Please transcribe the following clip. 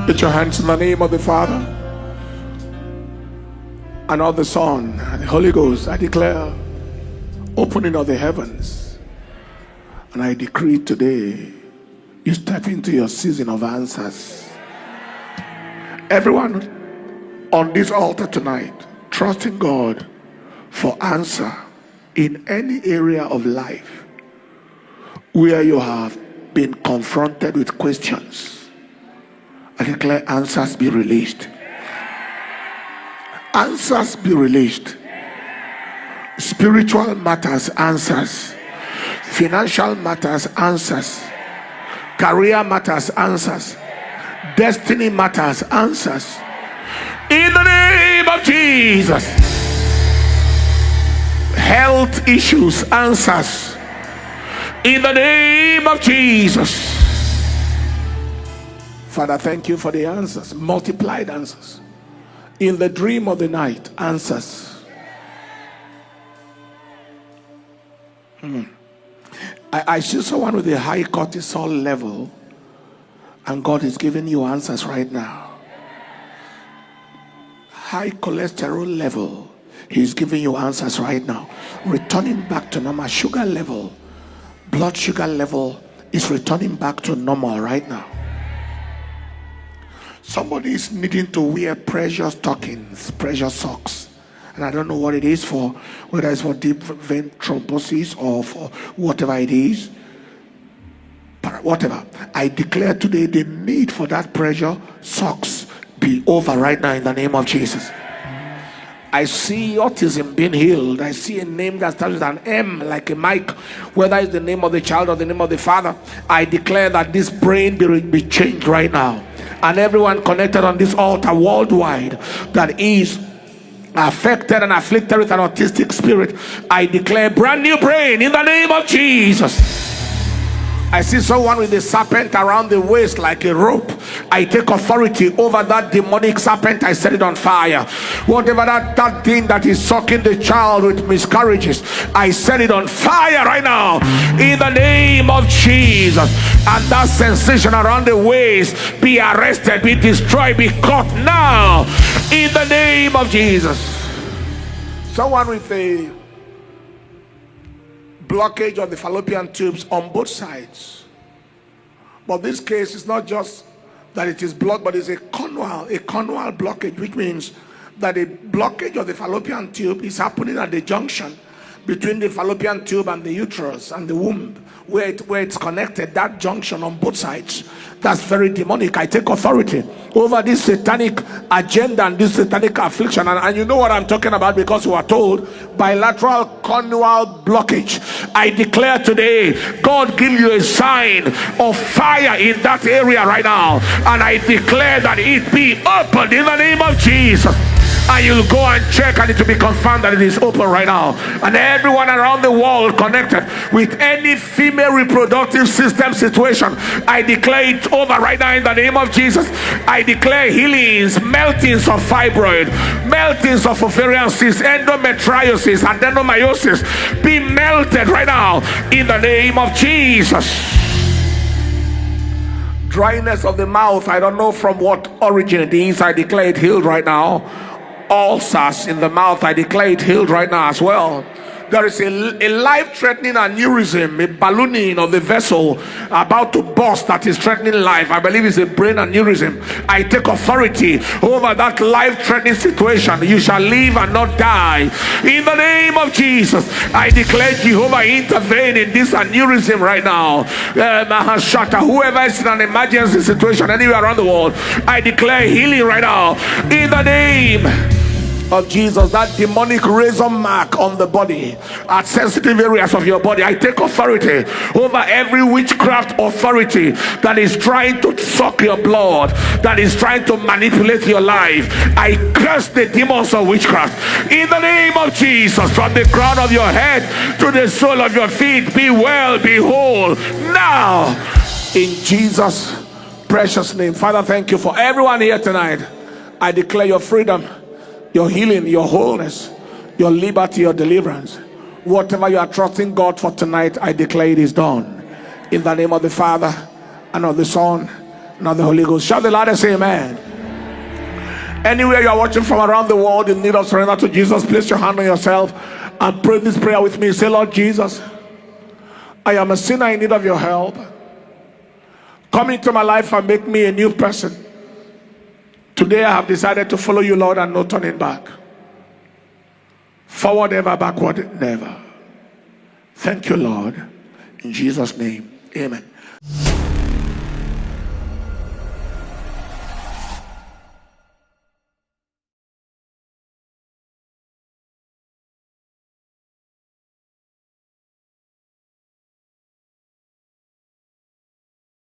Put your hands in the name of the Father and of the Son and the Holy Ghost. I declare opening of the heavens, and I decree today you step into your season of answers. Everyone on this altar tonight, trusting God for answer in any area of life where you have been confronted with questions. I declare answers be released. Answers be released. Spiritual matters, answers. Financial matters, answers. Career matters, answers. Destiny matters, answers. In the name of Jesus. Health issues, answers. In the name of Jesus. Father, thank you for the answers, multiplied answers. In the dream of the night, answers. I see someone with a high cortisol level, and God is giving you answers right now. High cholesterol level, He's giving you answers right now. Returning back to normal. Sugar level, blood sugar level is returning back to normal right now. Somebody is needing to wear pressure stockings, pressure socks, and I don't know what it is for, whether it's for deep vein thrombosis or for whatever it is. But whatever, I declare today the need for that pressure socks be over right now in the name of Jesus. I see autism being healed. I see a name that starts with an M, like a mic, whether it's the name of the child or the name of the father. I declare that this brain be changed right now. And everyone connected on this altar worldwide that is affected and afflicted with an autistic spirit, I declare brand new brain in the name of Jesus. I see someone with a serpent around the waist like a rope. I take authority over that demonic serpent. I set it on fire. Whatever that thing that is sucking the child with miscarriages, I set it on fire right now in the name of Jesus. And that sensation around the waist be arrested, be destroyed, be caught now in the name of Jesus. Someone with a blockage of the fallopian tubes on both sides, but this case is not just that it is blocked, but it's a cornual blockage, which means that a blockage of the fallopian tube is happening at the junction between the fallopian tube and the uterus and the womb, where it's connected, that junction on both sides. That's very demonic. I take authority over this satanic agenda and this satanic affliction, and you know what I'm talking about because you are told bilateral cornual blockage. I declare today, God give you a sign of fire in that area right now, and I declare that it be opened in the name of Jesus. And you'll go and check, and it will be confirmed that it is open right now. And everyone around the world connected with any female reproductive system situation, I declare it over right now in the name of Jesus. I declare healings, meltings of fibroid, meltings of ovarian cysts, endometriosis, and adenomyosis be melted right now in the name of Jesus. Dryness of the mouth, I don't know from what origin it is, I declare it healed right now. Ulcers in the mouth, I declare it healed right now as well. There is a life-threatening aneurysm, a ballooning of the vessel about to burst that is threatening life. I believe it's a brain aneurysm. I take authority over that life-threatening situation. You shall live and not die. In the name of Jesus, I declare Jehovah intervene in this aneurysm right now. Whoever is in an emergency situation anywhere around the world, I declare healing right now. In the name of Jesus, that demonic razor mark on the body at sensitive areas of your body, I take authority over every witchcraft authority that is trying to suck your blood, that is trying to manipulate your life. I curse the demons of witchcraft in the name of Jesus. From the crown of your head to the sole of your feet, be well, be whole now in Jesus' precious name. Father, thank you for everyone here tonight. I declare your freedom, your healing, your wholeness, your liberty, your deliverance. Whatever you are trusting God for tonight, I declare it is done. In the name of the Father, and of the Son, not the Holy Ghost. Shout the loudest amen. Anywhere you are watching from around the world in need of surrender to Jesus, place your hand on yourself and pray this prayer with me. Say, Lord Jesus, I am a sinner in need of your help. Come into my life and make me a new person. Today I have decided to follow you, Lord, and no turning back. Forward ever, backward never. Thank you, Lord. In Jesus' name, amen.